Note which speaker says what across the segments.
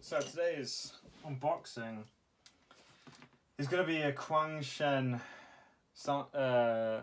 Speaker 1: So today's unboxing is going to be a Quangsheng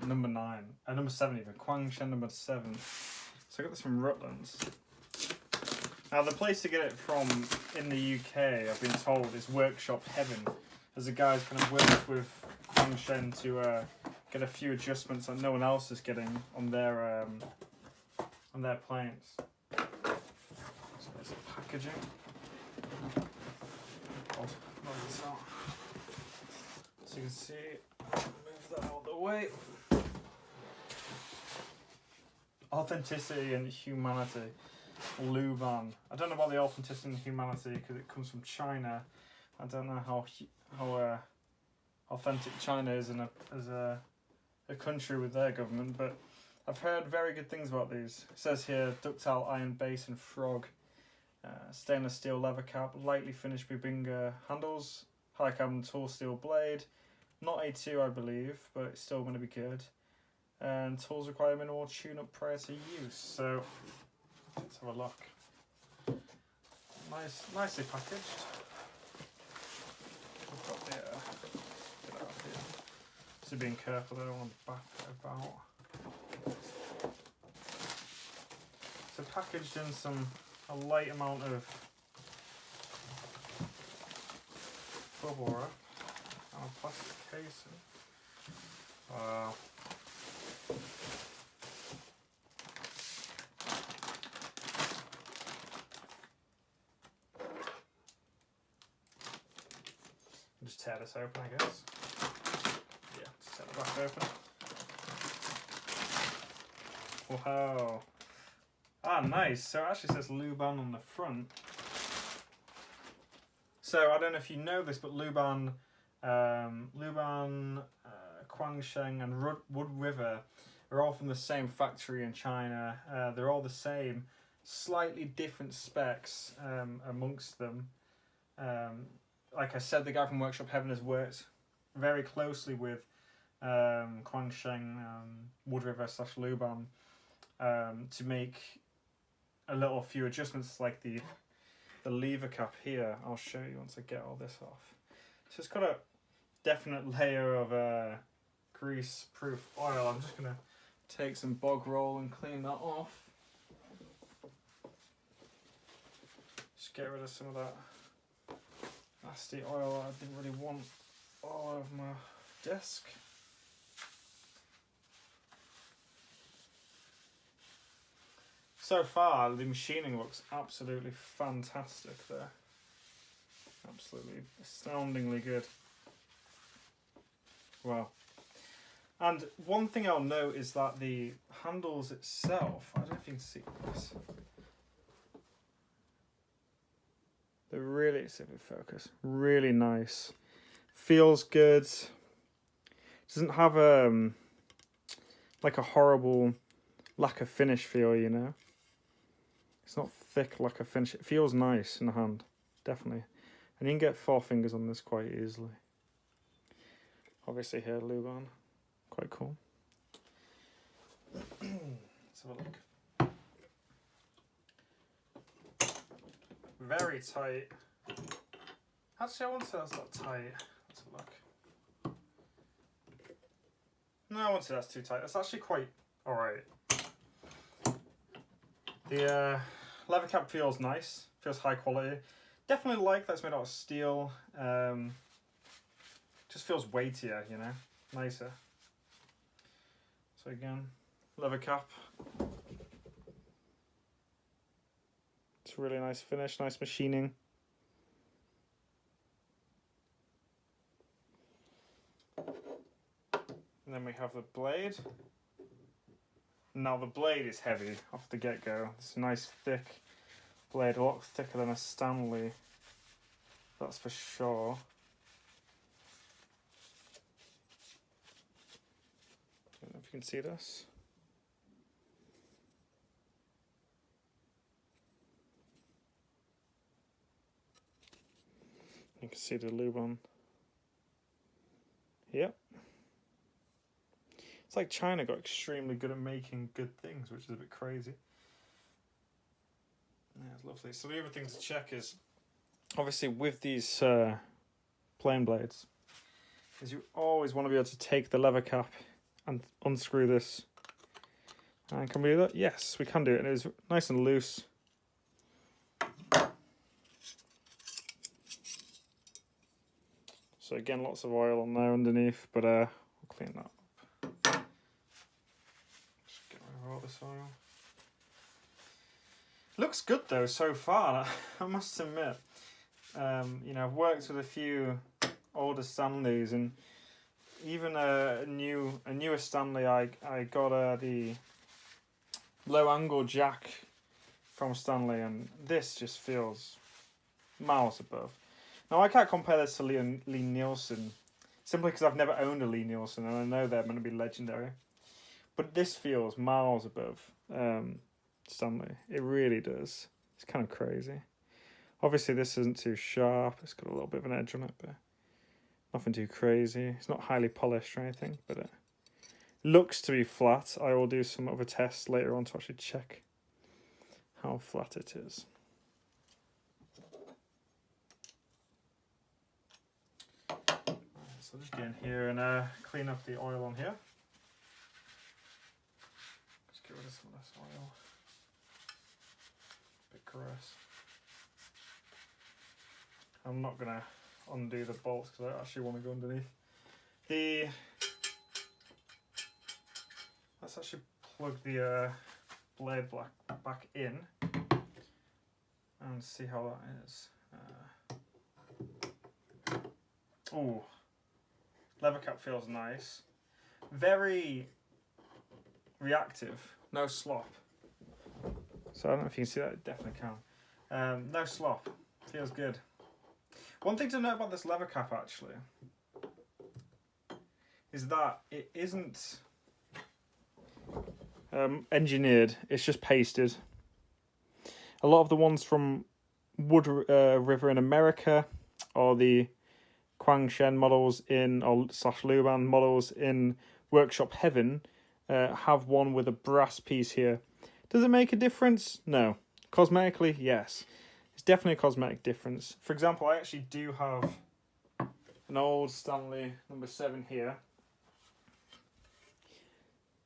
Speaker 1: number 7 even, Quangsheng number 7. So I got this from Rutland's. Now the place to get it from in the UK, I've been told, is Workshop Heaven, as the guys kind of worked with Quangsheng to get a few adjustments that no one else is getting on their planes. So there's the packaging. So you can see, move that out of the way. Authenticity and humanity, Luban. I don't know about the authenticity and humanity because it comes from China. I don't know how authentic China is as a country with their government, but I've heard very good things about these. It says here, ductile iron base and frog, stainless steel leather cap, lightly finished Bubinga handles, high carbon tool steel blade, not A2 I believe, but it's still going to be good. And tools require minimal tune-up prior to use. So let's have a look. Nicely packaged. We've got the get it out here. So being careful, I don't want to back it about. So packaged in a light amount of bubble wrap and a plastic casing. Wow. Just tear this open, I guess. Yeah, just tear it back open. Wow. Ah, nice. So it actually says Luban on the front. So I don't know if you know this, but Luban, Quangsheng and Woodriver are all from the same factory in China. They're all the same, slightly different specs amongst them. Like I said, the guy from Workshop Heaven has worked very closely with Quangsheng, Woodriver / Luban to make a little few adjustments, like the lever cap here. I'll show you once I get all this off. So it's got a definite layer of grease-proof oil. I'm just gonna take some bog roll and clean that off. Just get rid of some of that nasty oil that I didn't really want all over my desk. So far, the machining looks absolutely fantastic there. Absolutely astoundingly good. Wow. And one thing I'll note is that the handles itself, I don't know if you can see this. They're really, see if we focus, really nice. Feels good. Doesn't have like a horrible lack of finish feel, you know. It's not thick lack of finish. It feels nice in the hand, definitely. And you can get 4 fingers on this quite easily. Obviously here, Luban, quite cool. Let's have a look. Very tight. Actually, I won't say that's not tight. Let's have a look. No, I won't say that's too tight. That's actually quite alright. The leather cap feels nice. Feels high quality. Definitely like that it's made out of steel. Just feels weightier, you know, nicer. So again, leather cap. It's a really nice finish, nice machining. And then we have the blade. Now the blade is heavy off the get-go. It's a nice thick blade, a lot thicker than a Stanley, that's for sure. I don't know if you can see this. You can see the Luban. Yep. It's like China got extremely good at making good things, which is a bit crazy. Yeah, it's lovely. So the other thing to check is obviously with these plane blades, is you always want to be able to take the lever cap and unscrew this. And can we do that? Yes, we can do it. And it was nice and loose. So again, lots of oil on there underneath, but we'll clean that up. Just get rid of all this oil. Looks good though so far, I must admit. You know, I've worked with a few older Stanleys, and even a newer Stanley. I got the low angle jack from Stanley, and this just feels miles above. Now I can't compare this to Lee Nielsen, simply because I've never owned a Lee Nielsen, and I know they're going to be legendary. But this feels miles above Stanley. It really does. It's kind of crazy. Obviously this isn't too sharp. It's got a little bit of an edge on it, but nothing too crazy. It's not highly polished or anything, but it looks to be flat. I will do some other tests later on to actually check how flat it is. So just get in here and clean up the oil on here. Just get rid of some of this oil. Bit gross. I'm not gonna undo the bolts because I actually want to go underneath. Let's actually plug the blade back in and see how that is. Oh, lever cap feels nice. Very reactive, no slop. So I don't know if you can see that, it definitely can. No slop, feels good. One thing to note about this lever cap actually is that it isn't engineered, it's just pasted. A lot of the ones from Woodriver in America, or the Quangsheng models / Luban models in Workshop Heaven, have one with a brass piece here. Does it make a difference? No. Cosmetically, yes. It's definitely a cosmetic difference. For example, I actually do have an old Stanley number 7 here.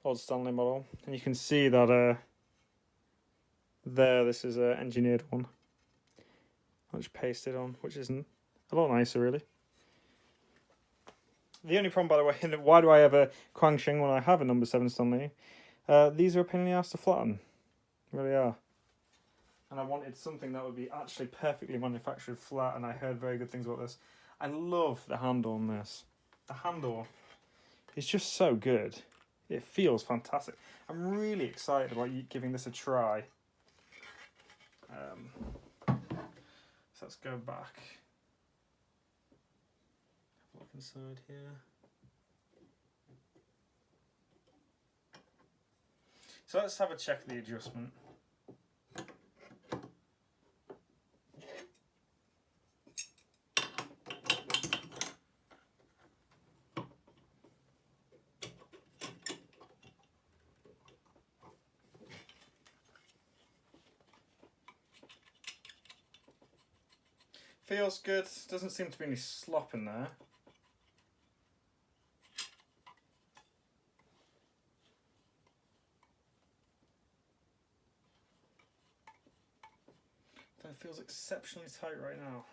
Speaker 1: Old Stanley model. And you can see that this is an engineered one. Which pasted on, which isn't a lot nicer really. The only problem, by the way, why do I have a Quangsheng when I have a number 7 Stanley? These are a pain in the ass to flatten. Really are. And I wanted something that would be actually perfectly manufactured flat, and I heard very good things about this. I love the handle on this. The handle is just so good. It feels fantastic. I'm really excited about you giving this a try. So let's go back. Have a look inside here. So let's have a check of the adjustment. Feels good, doesn't seem to be any slop in there. That feels exceptionally tight right now.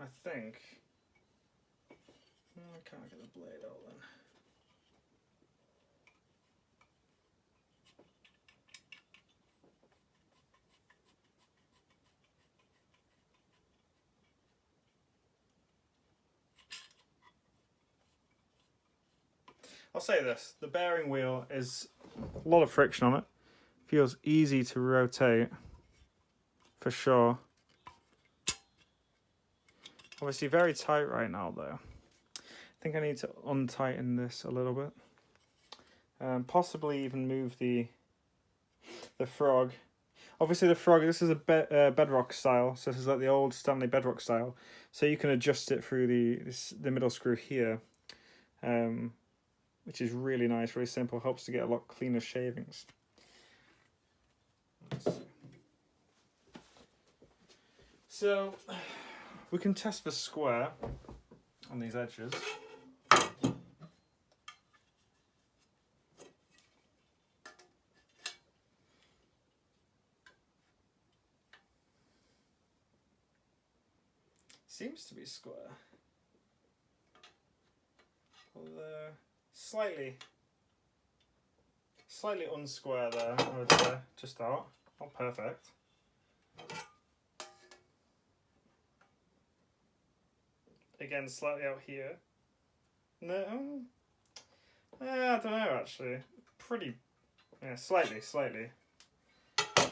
Speaker 1: I think I can't get the blade out then. I'll say this, the bearing wheel is a lot of friction on it. Feels easy to rotate, for sure. Obviously very tight right now though. I think I need to untighten this a little bit. Possibly even move the frog. Obviously the frog, this is a bedrock style, so this is like the old Stanley bedrock style. So you can adjust it through the middle screw here. Which is really nice, really simple, helps to get a lot cleaner shavings. Let's see. So we can test for square on these edges. Seems to be square. Although slightly unsquare there, I would say, to start. Not perfect. Again, slightly out here. No, I don't know actually. Pretty, yeah, slightly.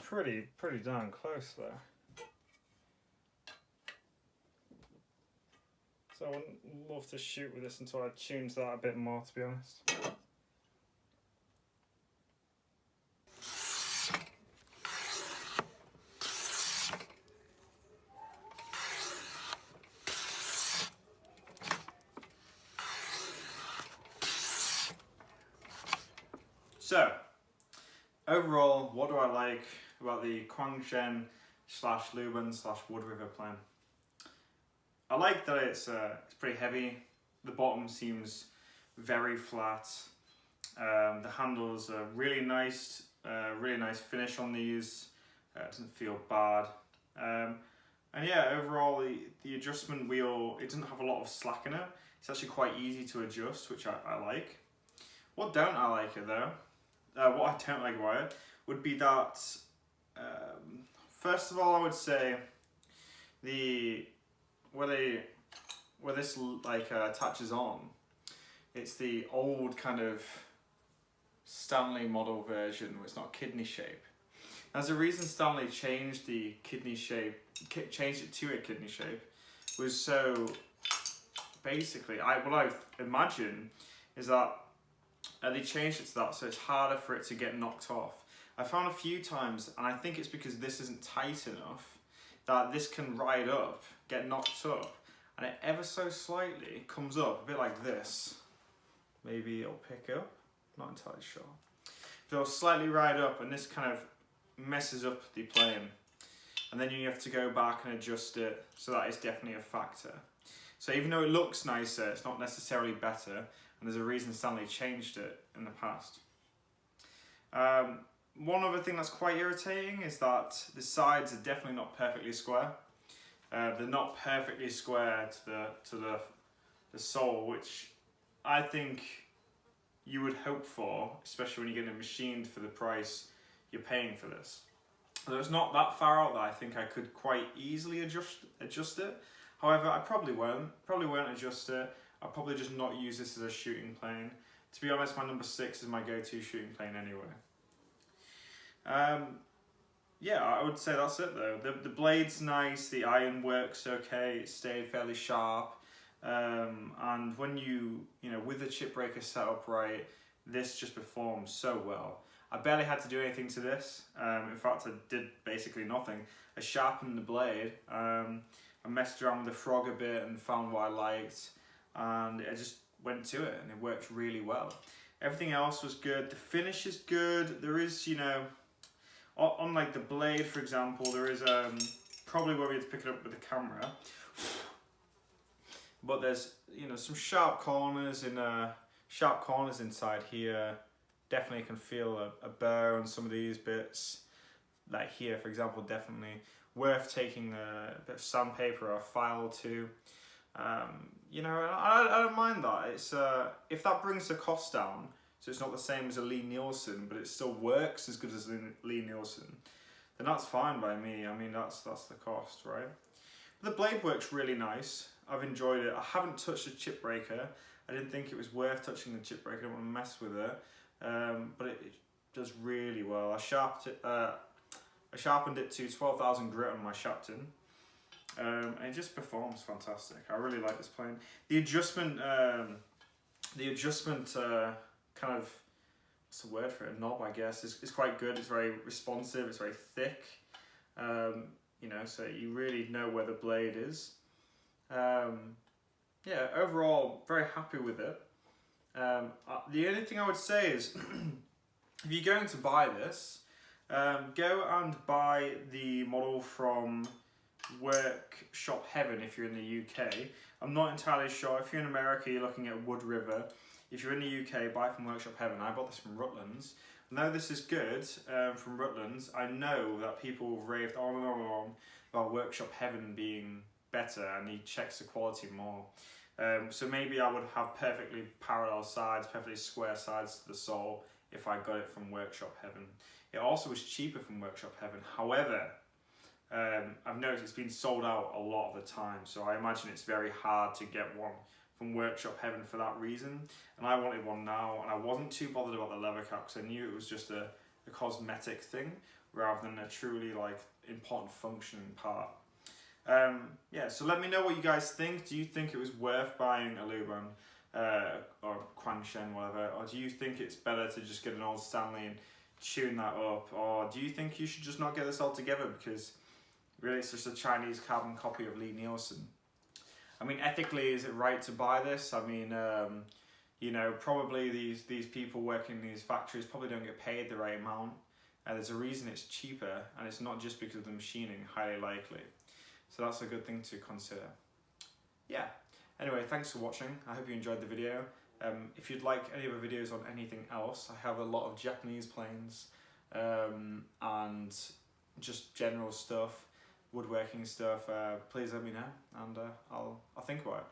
Speaker 1: Pretty darn close there. So I would love to shoot with this until I tuned that a bit more, to be honest. So, overall, what do I like about the Quangsheng / Luban / Woodriver plane? I like that it's pretty heavy. The bottom seems very flat. The handles are really nice finish on these. It doesn't feel bad. And yeah, overall the adjustment wheel, it doesn't have a lot of slack in it. It's actually quite easy to adjust, which I like. What don't I like it though? What I don't like about it would be that, first of all, I would say where this like attaches on, it's the old kind of Stanley model version where it's not kidney shape. There's a reason Stanley changed the kidney shape, changed it to a kidney shape, was so basically, what I imagine is that they changed it to that so it's harder for it to get knocked off. I found a few times, and I think it's because this isn't tight enough, that this can ride up, get knocked up, and it ever so slightly comes up, a bit like this. Maybe it'll pick up, not entirely sure. But it'll slightly ride up, and this kind of messes up the plane. And then you have to go back and adjust it, so that is definitely a factor. So even though it looks nicer, it's not necessarily better, and there's a reason Stanley changed it in the past. One other thing that's quite irritating is that the sides are definitely not perfectly square. They're not perfectly square to the sole, which I think you would hope for, especially when you're getting it machined for the price you're paying for this. So it's not that far out that I think I could quite easily adjust it. However, I probably won't adjust it. I'll probably just not use this as a shooting plane. To be honest, my number 6 is my go-to shooting plane anyway. Yeah, I would say that's it though. The blade's nice, the iron works okay, it stayed fairly sharp. And when you know, with the chip breaker set up right, this just performs so well. I barely had to do anything to this. In fact, I did basically nothing. I sharpened the blade. I messed around with the frog a bit and found what I liked. And I just went to it and it worked really well. Everything else was good. The finish is good. There is, you know, on like the blade, for example, there is probably where we had to pick it up with the camera. But there's, you know, some sharp corners inside here. Definitely can feel a burr on some of these bits. Like here, for example, definitely worth taking a bit of sandpaper or a file to. You know, I don't mind that. It's if that brings the cost down, so it's not the same as a Lee Nielsen, but it still works as good as Lee Nielsen, then that's fine by me. I mean, that's the cost, right? But the blade works really nice. I've enjoyed it. I haven't touched the chip breaker. I didn't think it was worth touching the chip breaker. I don't want to mess with it. But it does really well. I sharpened it to 12,000 grit on my Shapton. And it just performs fantastic. I really like this plane. The adjustment kind of, what's the word for it? Knob, I guess, is quite good. It's very responsive. It's very thick. You know, so you really know where the blade is. Yeah, overall, very happy with it. The only thing I would say is, if you're going to buy this, go and buy the model from workshop heaven if you're in the UK. I'm not entirely sure. If you're in America, you're looking at Woodriver. If you're in the UK, buy it from Workshop Heaven. I bought this from Rutland's. Now this is good from Rutland's. I know that people have raved on and on and on about Workshop Heaven being better and he checks the quality more. So maybe I would have perfectly parallel sides, perfectly square sides to the sole if I got it from Workshop Heaven. It also was cheaper from Workshop Heaven. However, I've noticed it's been sold out a lot of the time, so I imagine it's very hard to get one from Workshop Heaven for that reason. And I wanted one now, and I wasn't too bothered about the leather cap because I knew it was just a cosmetic thing rather than a truly like important functioning part. Yeah, so let me know what you guys think. Do you think it was worth buying a Luban or Quangsheng, whatever, or do you think it's better to just get an old Stanley and tune that up, or do you think you should just not get this all together because really it's just a Chinese carbon copy of Lee Nielsen? I mean, ethically, is it right to buy this? I mean, you know, probably these people working in these factories probably don't get paid the right amount. There's a reason it's cheaper, and it's not just because of the machining, highly likely. So that's a good thing to consider. Yeah. Anyway, thanks for watching. I hope you enjoyed the video. If you'd like any other videos on anything else, I have a lot of Japanese planes and just general stuff, woodworking stuff. Please let me know, and I'll think about it.